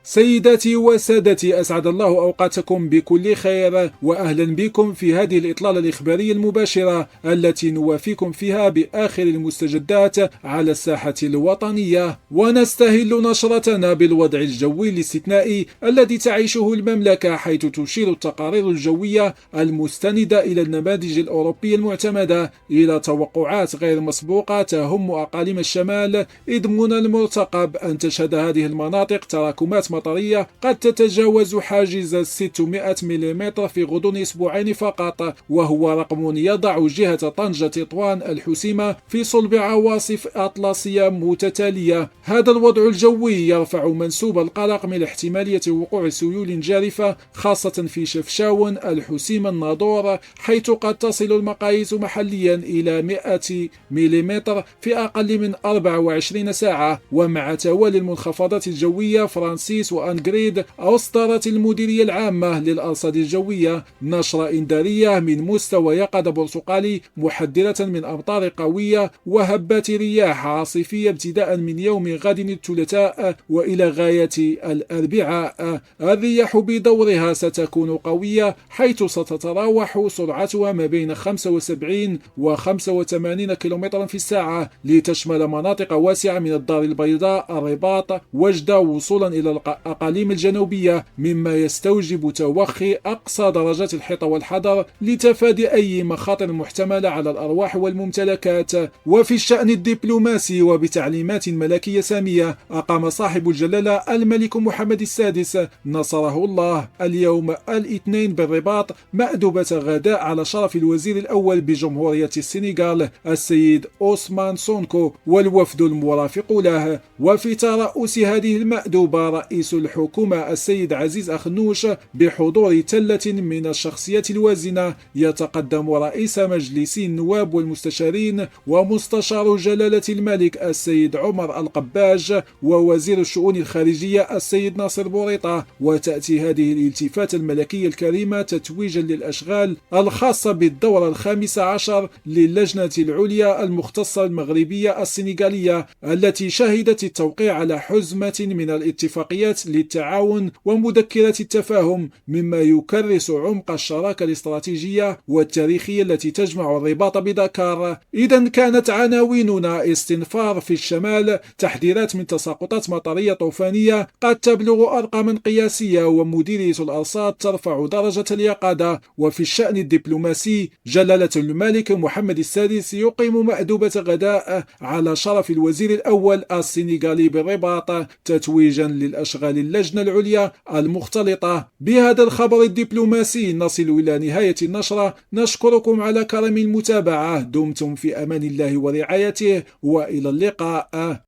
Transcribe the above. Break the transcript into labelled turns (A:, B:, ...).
A: سيداتي وسادتي، أسعد الله أوقاتكم بكل خير، وأهلا بكم في هذه الإطلالة الإخبارية المباشرة التي نوافيكم فيها بآخر المستجدات على الساحة الوطنية. ونستهل نشرتنا بالوضع الجوي الاستثنائي الذي تعيشه المملكة، حيث تشير التقارير الجوية المستندة إلى النماذج الأوروبية المعتمدة إلى توقعات غير مسبوقة تهم أقاليم الشمال، إذ من المرتقب أن تشهد هذه المناطق تراكمات مطرية قد تتجاوز حاجز 600 ملم في غضون أسبوعين فقط، وهو رقم يضع جهة طنجة تطوان الحسيمة في صلب عواصف أطلسية متتالية. هذا الوضع الجوي يرفع منسوب القلق من احتمالية وقوع سيول جارفة، خاصة في شفشاون، الحسيمة، الناظور، حيث قد تصل المقاييس محليا إلى 100 ملم في أقل من 24 ساعة. ومع توالي المنخفضات الجوية، فرانسيس وأنغريد أصدرت المديرية العامة للأرصاد الجوية نشرة إنذارية من مستوى يقظة برتقالي، محذرة من أمطار قوية وهبات رياح عاصفية ابتداء من يوم غد الثلاثاء وإلى غاية الأربعاء. الرياح بدورها ستكون قوية، حيث ستتراوح سرعتها ما بين 75 و 85 كم في الساعة، لتشمل مناطق واسعة من الدار البيضاء، الرباط، وجدة، وصولا إلى الأقاليم الجنوبية، مما يستوجب توخي أقصى درجات الحيطة والحذر لتفادي أي مخاطر محتملة على الأرواح والممتلكات. وفي الشأن الدبلوماسي، وبتعليمات ملكية سامية، أقام صاحب الجلالة الملك محمد السادس نصره الله اليوم الاثنين بالرباط مأدبة غداء على شرف الوزير الأول بجمهورية السنغال السيد أوسمان سونكو والوفد المرافق له. وفي ترأس هذه المأدبة رئيس الحكومة السيد عزيز أخنوش بحضور تلة من الشخصيات الوازنة، يتقدم رئيس مجلس النواب والمستشارين ومستشار جلالة الملك السيد عمر القباج ووزير الشؤون الخارجية السيد ناصر بوريطة. وتأتي هذه الالتفاتة الملكية الكريمة تتويجا للأشغال الخاصة بالدورة الخامسة عشر للجنة العليا المختصة المغربية السنغالية، التي شهدت التوقيع على حزمة من الاتفاقيات للتعاون ومذكرة التفاهم، مما يكرس عمق الشراكة الاستراتيجية والتاريخية التي تجمع الرباط بدكار. إذا كانت عناويننا: استنفار في الشمال، تحذيرات من تساقطات مطرية طوفانية قد تبلغ أرقاما قياسية، ومديرية الأرصاد ترفع درجة اليقظة. وفي الشأن الدبلوماسي، جلالة الملك محمد السادس يقيم مأدبة غداء على شرف الوزير الأول السنغالي بالرباط تتويجا للأشغال اللجنة العليا المختلطة. بهذا الخبر الدبلوماسي نصل إلى نهاية النشرة، نشكركم على كرم المتابعة، دمتم في أمان الله ورعايته، وإلى اللقاء.